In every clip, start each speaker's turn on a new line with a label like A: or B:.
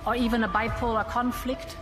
A: or even a bipolar conflict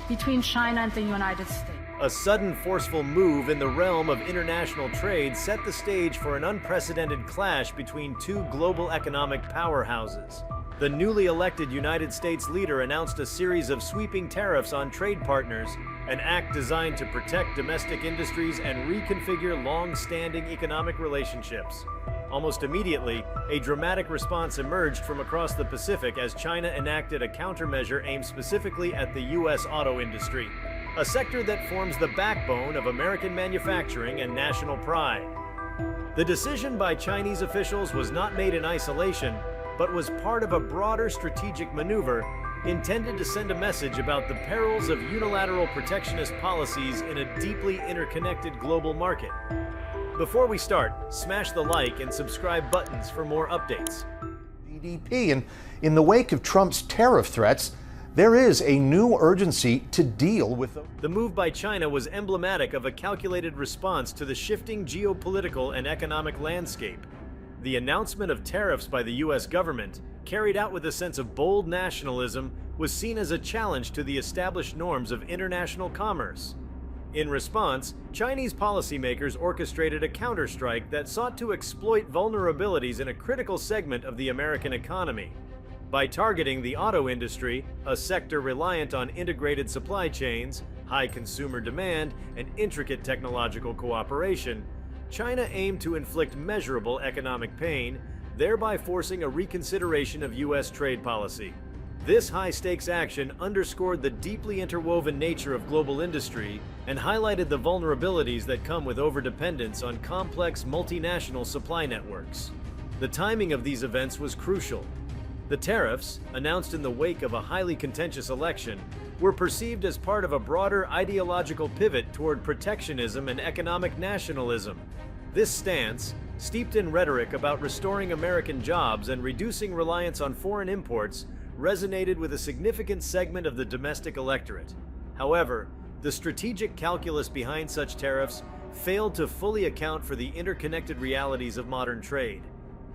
A: between China and the United States.
B: A sudden forceful move in the realm of international trade set the stage for an unprecedented clash between two global economic powerhouses. The newly elected United States leader announced a series of sweeping tariffs on trade partners, an act designed to protect domestic industries and reconfigure long-standing economic relationships. Almost immediately, a dramatic response emerged from across the Pacific as China enacted a countermeasure aimed specifically at the U.S. auto industry, a sector that forms the backbone of American manufacturing and national pride. The decision by Chinese officials was not made in isolation, but was part of a broader strategic maneuver intended to send a message about the perils of unilateral protectionist policies in a deeply interconnected global market. Before we start, smash the like and subscribe buttons for more updates.
C: GDP. And in the wake of Trump's tariff threats, there is a new urgency to deal with them.
B: The move by China was emblematic of a calculated response to the shifting geopolitical and economic landscape. The announcement of tariffs by the U.S. government, carried out with a sense of bold nationalism, was seen as a challenge to the established norms of international commerce. In response, Chinese policymakers orchestrated a counterstrike that sought to exploit vulnerabilities in a critical segment of the American economy. By targeting the auto industry, a sector reliant on integrated supply chains, high consumer demand, and intricate technological cooperation, China aimed to inflict measurable economic pain, thereby forcing a reconsideration of U.S. trade policy. This high-stakes action underscored the deeply interwoven nature of global industry and highlighted the vulnerabilities that come with overdependence on complex multinational supply networks. The timing of these events was crucial. The tariffs, announced in the wake of a highly contentious election, were perceived as part of a broader ideological pivot toward protectionism and economic nationalism. This stance, steeped in rhetoric about restoring American jobs and reducing reliance on foreign imports, resonated with a significant segment of the domestic electorate. However, the strategic calculus behind such tariffs failed to fully account for the interconnected realities of modern trade.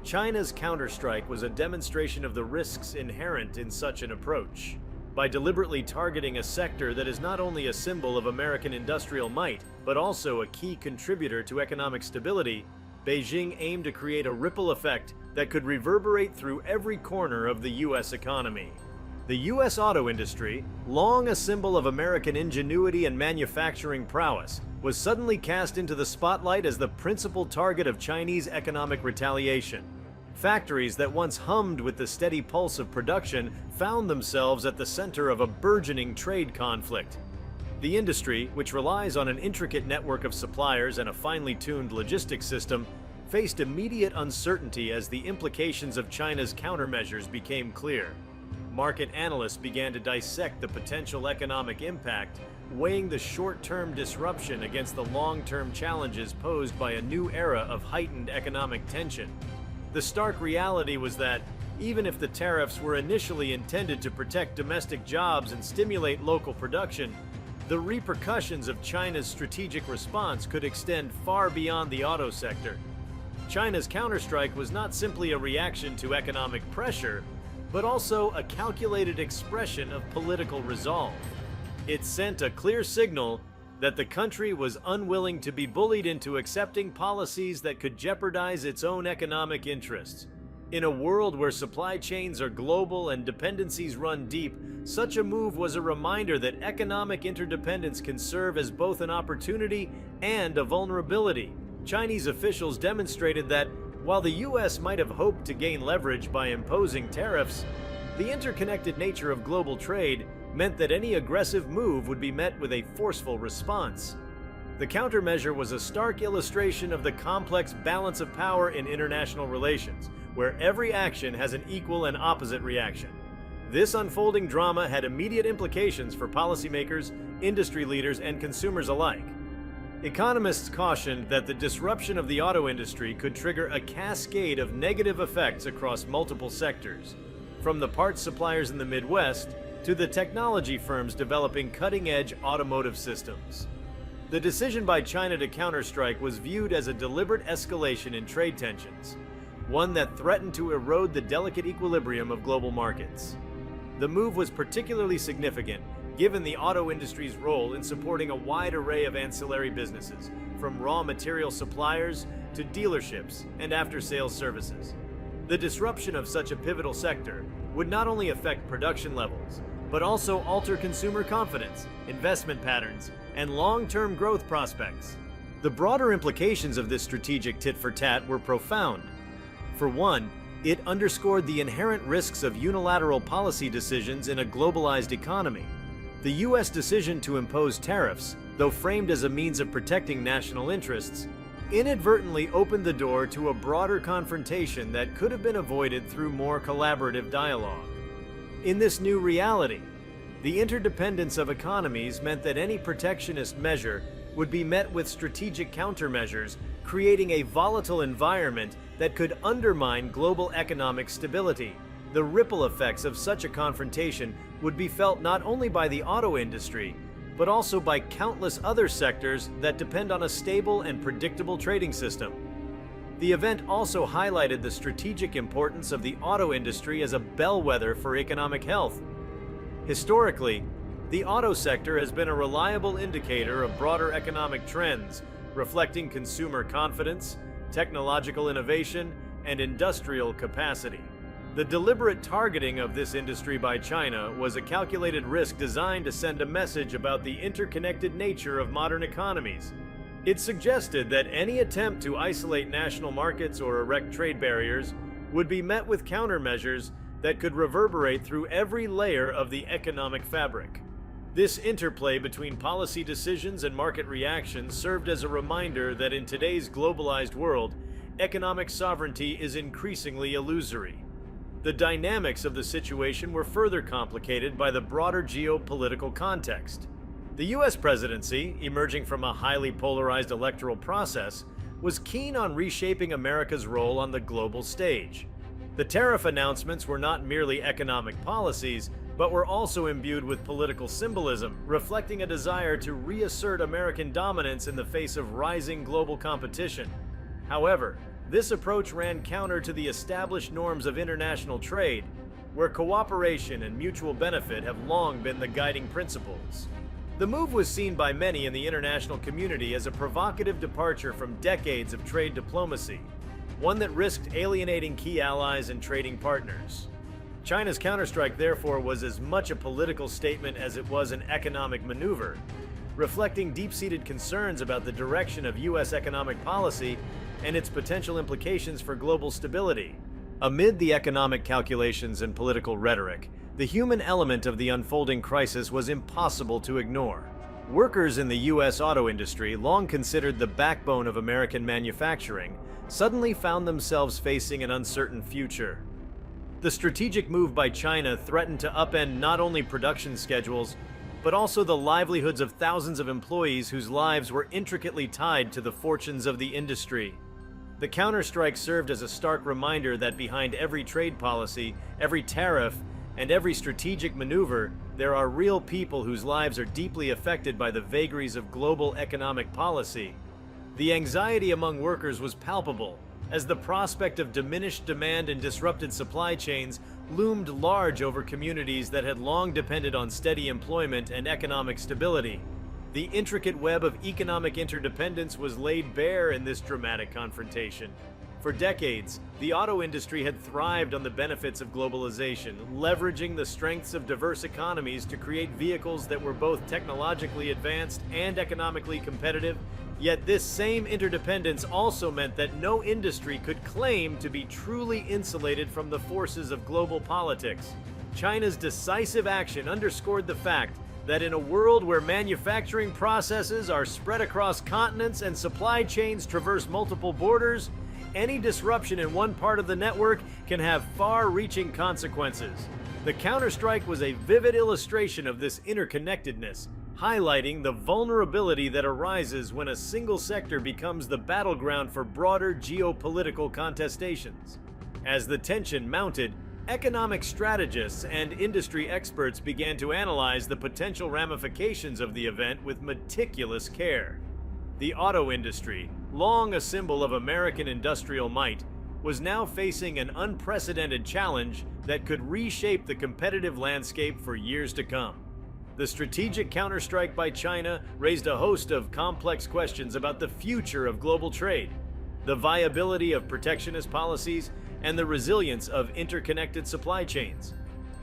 B: China's counterstrike was a demonstration of the risks inherent in such an approach. By deliberately targeting a sector that is not only a symbol of American industrial might, but also a key contributor to economic stability, Beijing aimed to create a ripple effect that could reverberate through every corner of the U.S. economy. The U.S. auto industry, long a symbol of American ingenuity and manufacturing prowess, was suddenly cast into the spotlight as the principal target of Chinese economic retaliation. Factories that once hummed with the steady pulse of production found themselves at the center of a burgeoning trade conflict. The industry, which relies on an intricate network of suppliers and a finely tuned logistics system, faced immediate uncertainty as the implications of China's countermeasures became clear. Market analysts began to dissect the potential economic impact, weighing the short-term disruption against the long-term challenges posed by a new era of heightened economic tension. The stark reality was that, even if the tariffs were initially intended to protect domestic jobs and stimulate local production, the repercussions of China's strategic response could extend far beyond the auto sector. China's counterstrike was not simply a reaction to economic pressure, but also a calculated expression of political resolve. It sent a clear signal that the country was unwilling to be bullied into accepting policies that could jeopardize its own economic interests. In a world where supply chains are global and dependencies run deep, such a move was a reminder that economic interdependence can serve as both an opportunity and a vulnerability. Chinese officials demonstrated that, while the U.S. might have hoped to gain leverage by imposing tariffs, the interconnected nature of global trade meant that any aggressive move would be met with a forceful response. The countermeasure was a stark illustration of the complex balance of power in international relations, where every action has an equal and opposite reaction. This unfolding drama had immediate implications for policymakers, industry leaders, and consumers alike. Economists cautioned that the disruption of the auto industry could trigger a cascade of negative effects across multiple sectors, from the parts suppliers in the Midwest to the technology firms developing cutting-edge automotive systems. The decision by China to counterstrike was viewed as a deliberate escalation in trade tensions, one that threatened to erode the delicate equilibrium of global markets. The move was particularly significant given the auto industry's role in supporting a wide array of ancillary businesses, from raw material suppliers to dealerships and after-sales services. The disruption of such a pivotal sector would not only affect production levels, but also alter consumer confidence, investment patterns, and long-term growth prospects. The broader implications of this strategic tit-for-tat were profound. For one, it underscored the inherent risks of unilateral policy decisions in a globalized economy. The U.S. decision to impose tariffs, though framed as a means of protecting national interests, inadvertently opened the door to a broader confrontation that could have been avoided through more collaborative dialogue. In this new reality, the interdependence of economies meant that any protectionist measure would be met with strategic countermeasures, creating a volatile environment that could undermine global economic stability. The ripple effects of such a confrontation would be felt not only by the auto industry, but also by countless other sectors that depend on a stable and predictable trading system. The event also highlighted the strategic importance of the auto industry as a bellwether for economic health. Historically, the auto sector has been a reliable indicator of broader economic trends, reflecting consumer confidence, technological innovation, and industrial capacity. The deliberate targeting of this industry by China was a calculated risk designed to send a message about the interconnected nature of modern economies. It suggested that any attempt to isolate national markets or erect trade barriers would be met with countermeasures that could reverberate through every layer of the economic fabric. This interplay between policy decisions and market reactions served as a reminder that in today's globalized world, economic sovereignty is increasingly illusory. The dynamics of the situation were further complicated by the broader geopolitical context. The U.S. presidency, emerging from a highly polarized electoral process, was keen on reshaping America's role on the global stage. The tariff announcements were not merely economic policies, but were also imbued with political symbolism, reflecting a desire to reassert American dominance in the face of rising global competition. However, this approach ran counter to the established norms of international trade, where cooperation and mutual benefit have long been the guiding principles. The move was seen by many in the international community as a provocative departure from decades of trade diplomacy, one that risked alienating key allies and trading partners. China's counterstrike, therefore, was as much a political statement as it was an economic maneuver, reflecting deep-seated concerns about the direction of U.S. economic policy and its potential implications for global stability. Amid the economic calculations and political rhetoric, the human element of the unfolding crisis was impossible to ignore. Workers in the U.S. auto industry, long considered the backbone of American manufacturing, suddenly found themselves facing an uncertain future. The strategic move by China threatened to upend not only production schedules, but also the livelihoods of thousands of employees whose lives were intricately tied to the fortunes of the industry. The counterstrike served as a stark reminder that behind every trade policy, every tariff, and every strategic maneuver, there are real people whose lives are deeply affected by the vagaries of global economic policy. The anxiety among workers was palpable, as the prospect of diminished demand and disrupted supply chains loomed large over communities that had long depended on steady employment and economic stability. The intricate web of economic interdependence was laid bare in this dramatic confrontation. For decades, the auto industry had thrived on the benefits of globalization, leveraging the strengths of diverse economies to create vehicles that were both technologically advanced and economically competitive. Yet this same interdependence also meant that no industry could claim to be truly insulated from the forces of global politics. China's decisive action underscored the fact that in a world where manufacturing processes are spread across continents and supply chains traverse multiple borders, any disruption in one part of the network can have far-reaching consequences. The counterstrike was a vivid illustration of this interconnectedness, highlighting the vulnerability that arises when a single sector becomes the battleground for broader geopolitical contestations. As the tension mounted, economic strategists and industry experts began to analyze the potential ramifications of the event with meticulous care. The auto industry, long a symbol of American industrial might, was now facing an unprecedented challenge that could reshape the competitive landscape for years to come. The strategic counterstrike by China raised a host of complex questions about the future of global trade, the viability of protectionist policies, and the resilience of interconnected supply chains.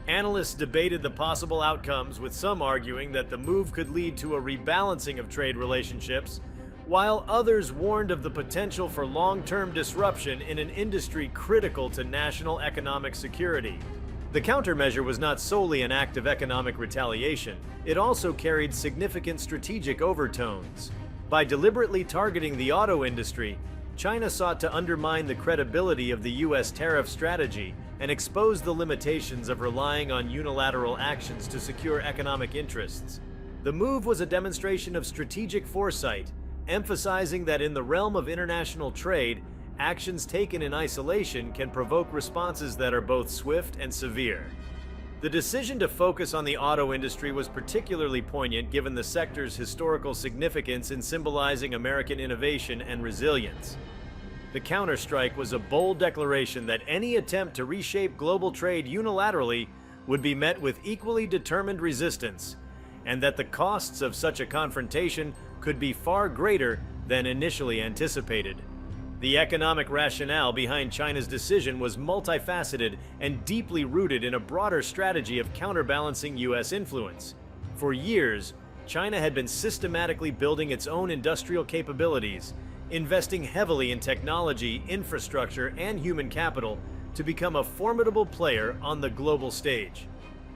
B: Analysts debated the possible outcomes, with some arguing that the move could lead to a rebalancing of trade relationships, while others warned of the potential for long-term disruption in an industry critical to national economic security. The countermeasure was not solely an act of economic retaliation, it also carried significant strategic overtones. By deliberately targeting the auto industry, China sought to undermine the credibility of the U.S. tariff strategy and expose the limitations of relying on unilateral actions to secure economic interests. The move was a demonstration of strategic foresight, emphasizing that in the realm of international trade, actions taken in isolation can provoke responses that are both swift and severe. The decision to focus on the auto industry was particularly poignant given the sector's historical significance in symbolizing American innovation and resilience. The counterstrike was a bold declaration that any attempt to reshape global trade unilaterally would be met with equally determined resistance, and that the costs of such a confrontation could be far greater than initially anticipated. The economic rationale behind China's decision was multifaceted and deeply rooted in a broader strategy of counterbalancing U.S. influence. For years, China had been systematically building its own industrial capabilities, investing heavily in technology, infrastructure, and human capital to become a formidable player on the global stage.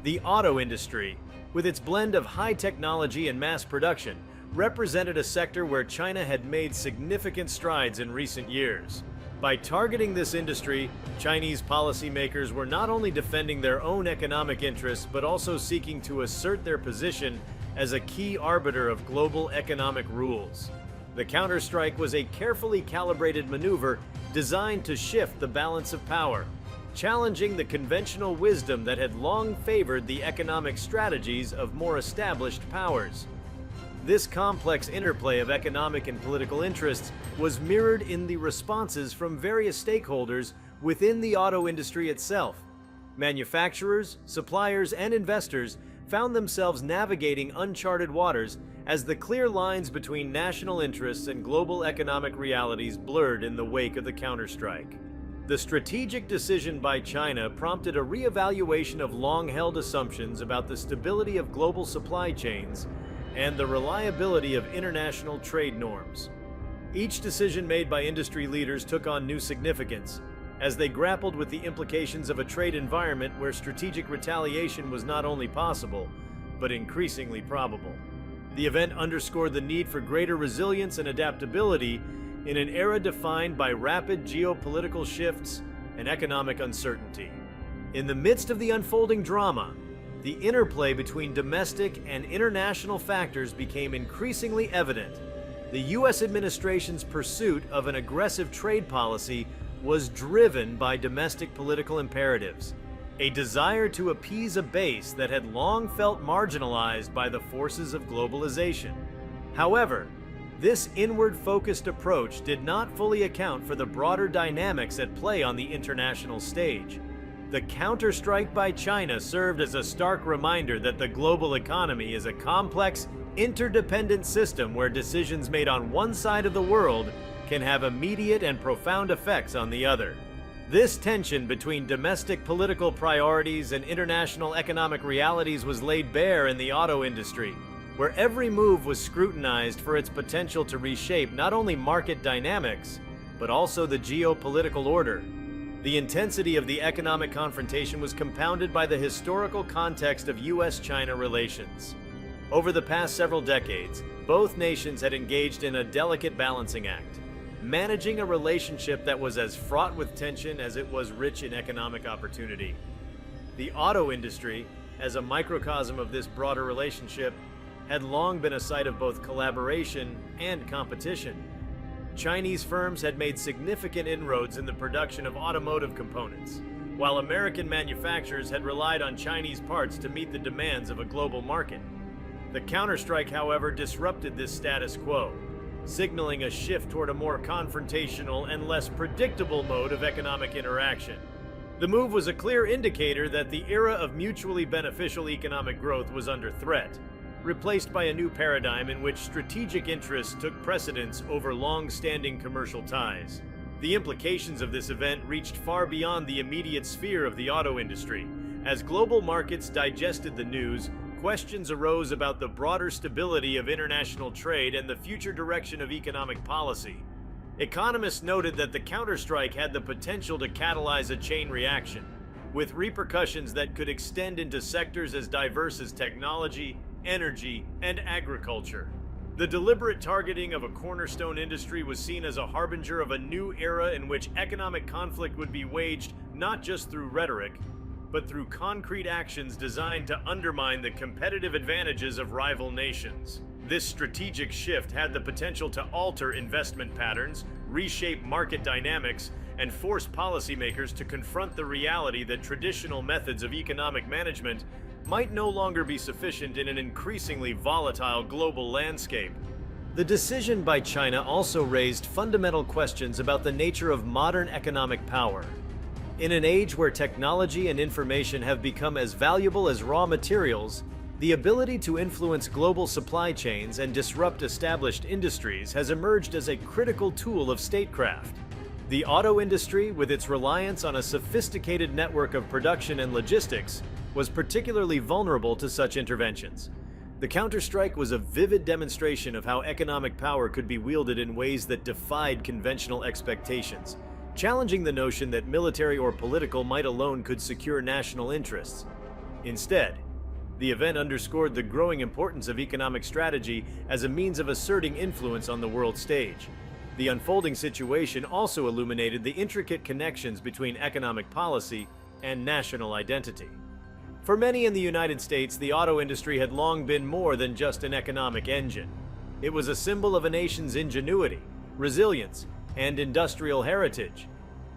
B: The auto industry, with its blend of high technology and mass production, represented a sector where China had made significant strides in recent years. By targeting this industry, Chinese policymakers were not only defending their own economic interests, but also seeking to assert their position as a key arbiter of global economic rules. The counterstrike was a carefully calibrated maneuver designed to shift the balance of power, challenging the conventional wisdom that had long favored the economic strategies of more established powers. This complex interplay of economic and political interests was mirrored in the responses from various stakeholders within the auto industry itself. Manufacturers, suppliers, and investors found themselves navigating uncharted waters as the clear lines between national interests and global economic realities blurred in the wake of the counterstrike. The strategic decision by China prompted a reevaluation of long-held assumptions about the stability of global supply chains and the reliability of international trade norms. Each decision made by industry leaders took on new significance, as they grappled with the implications of a trade environment where strategic retaliation was not only possible, but increasingly probable. The event underscored the need for greater resilience and adaptability in an era defined by rapid geopolitical shifts and economic uncertainty. In the midst of the unfolding drama, the interplay between domestic and international factors became increasingly evident. The U.S. administration's pursuit of an aggressive trade policy was driven by domestic political imperatives, a desire to appease a base that had long felt marginalized by the forces of globalization. However, this inward-focused approach did not fully account for the broader dynamics at play on the international stage. The counterstrike by China served as a stark reminder that the global economy is a complex, interdependent system where decisions made on one side of the world can have immediate and profound effects on the other. This tension between domestic political priorities and international economic realities was laid bare in the auto industry, where every move was scrutinized for its potential to reshape not only market dynamics, but also the geopolitical order. The intensity of the economic confrontation was compounded by the historical context of U.S.-China relations. Over the past several decades, both nations had engaged in a delicate balancing act, managing a relationship that was as fraught with tension as it was rich in economic opportunity. The auto industry, as a microcosm of this broader relationship, had long been a site of both collaboration and competition. Chinese firms had made significant inroads in the production of automotive components, while American manufacturers had relied on Chinese parts to meet the demands of a global market. The counterstrike, however, disrupted this status quo, signaling a shift toward a more confrontational and less predictable mode of economic interaction. The move was a clear indicator that the era of mutually beneficial economic growth was under threat, replaced by a new paradigm in which strategic interests took precedence over long-standing commercial ties. The implications of this event reached far beyond the immediate sphere of the auto industry. As global markets digested the news, questions arose about the broader stability of international trade and the future direction of economic policy. Economists noted that the counterstrike had the potential to catalyze a chain reaction, with repercussions that could extend into sectors as diverse as technology, energy, and agriculture. The deliberate targeting of a cornerstone industry was seen as a harbinger of a new era in which economic conflict would be waged not just through rhetoric, but through concrete actions designed to undermine the competitive advantages of rival nations. This strategic shift had the potential to alter investment patterns, reshape market dynamics, and force policymakers to confront the reality that traditional methods of economic management might no longer be sufficient in an increasingly volatile global landscape. The decision by China also raised fundamental questions about the nature of modern economic power. In an age where technology and information have become as valuable as raw materials, the ability to influence global supply chains and disrupt established industries has emerged as a critical tool of statecraft. The auto industry, with its reliance on a sophisticated network of production and logistics, was particularly vulnerable to such interventions. The counterstrike was a vivid demonstration of how economic power could be wielded in ways that defied conventional expectations, challenging the notion that military or political might alone could secure national interests. Instead, the event underscored the growing importance of economic strategy as a means of asserting influence on the world stage. The unfolding situation also illuminated the intricate connections between economic policy and national identity. For many in the United States, the auto industry had long been more than just an economic engine. It was a symbol of a nation's ingenuity, resilience, and industrial heritage.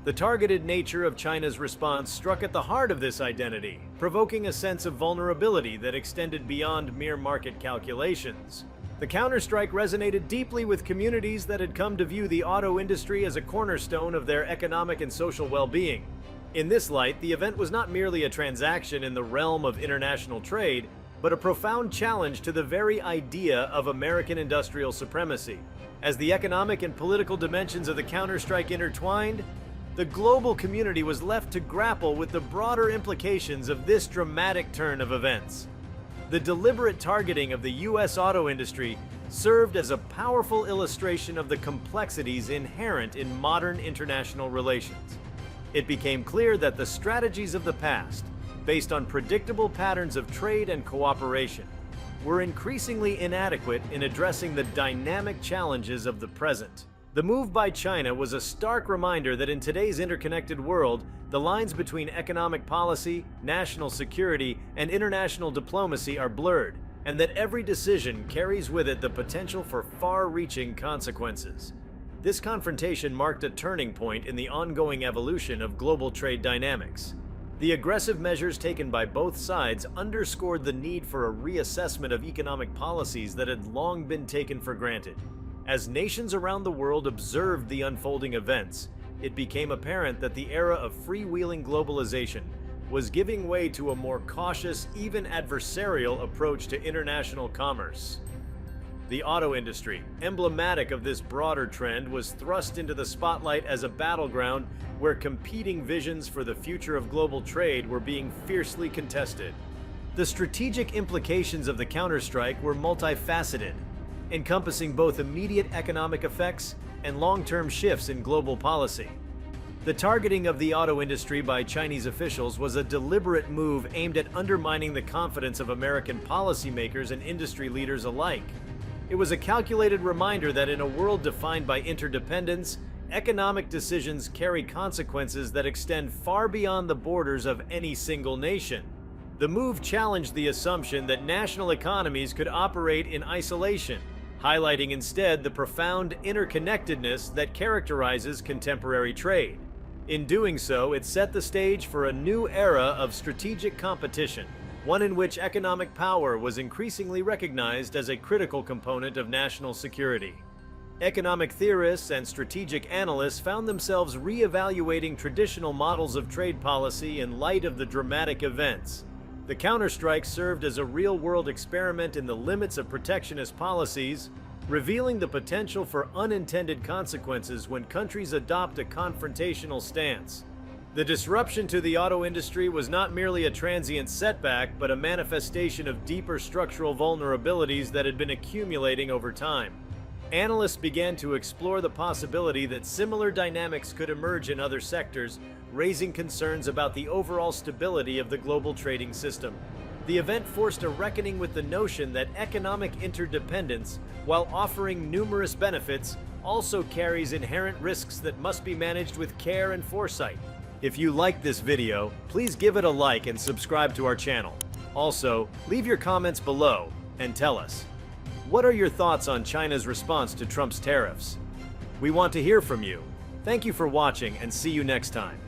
B: The targeted nature of China's response struck at the heart of this identity, provoking a sense of vulnerability that extended beyond mere market calculations. The counterstrike resonated deeply with communities that had come to view the auto industry as a cornerstone of their economic and social well-being. In this light, the event was not merely a transaction in the realm of international trade, but a profound challenge to the very idea of American industrial supremacy. As the economic and political dimensions of the counterstrike intertwined, the global community was left to grapple with the broader implications of this dramatic turn of events. The deliberate targeting of the U.S. auto industry served as a powerful illustration of the complexities inherent in modern international relations. It became clear that the strategies of the past, based on predictable patterns of trade and cooperation, were increasingly inadequate in addressing the dynamic challenges of the present. The move by China was a stark reminder that in today's interconnected world, the lines between economic policy, national security, and international diplomacy are blurred, and that every decision carries with it the potential for far-reaching consequences. This confrontation marked a turning point in the ongoing evolution of global trade dynamics. The aggressive measures taken by both sides underscored the need for a reassessment of economic policies that had long been taken for granted. As nations around the world observed the unfolding events, it became apparent that the era of freewheeling globalization was giving way to a more cautious, even adversarial approach to international commerce. The auto industry, emblematic of this broader trend, was thrust into the spotlight as a battleground where competing visions for the future of global trade were being fiercely contested. The strategic implications of the counterstrike were multifaceted, encompassing both immediate economic effects and long-term shifts in global policy. The targeting of the auto industry by Chinese officials was a deliberate move aimed at undermining the confidence of American policymakers and industry leaders alike. It was a calculated reminder that in a world defined by interdependence, economic decisions carry consequences that extend far beyond the borders of any single nation. The move challenged the assumption that national economies could operate in isolation, highlighting instead the profound interconnectedness that characterizes contemporary trade. In doing so, it set the stage for a new era of strategic competition, one in which economic power was increasingly recognized as a critical component of national security. Economic theorists and strategic analysts found themselves re-evaluating traditional models of trade policy in light of the dramatic events. The counterstrike served as a real-world experiment in the limits of protectionist policies, revealing the potential for unintended consequences when countries adopt a confrontational stance. The disruption to the auto industry was not merely a transient setback, but a manifestation of deeper structural vulnerabilities that had been accumulating over time. Analysts began to explore the possibility that similar dynamics could emerge in other sectors, raising concerns about the overall stability of the global trading system. The event forced a reckoning with the notion that economic interdependence, while offering numerous benefits, also carries inherent risks that must be managed with care and foresight. If you liked this video, please give it a like and subscribe to our channel. Also, leave your comments below and tell us, what are your thoughts on China's response to Trump's tariffs? We want to hear from you. Thank you for watching and see you next time.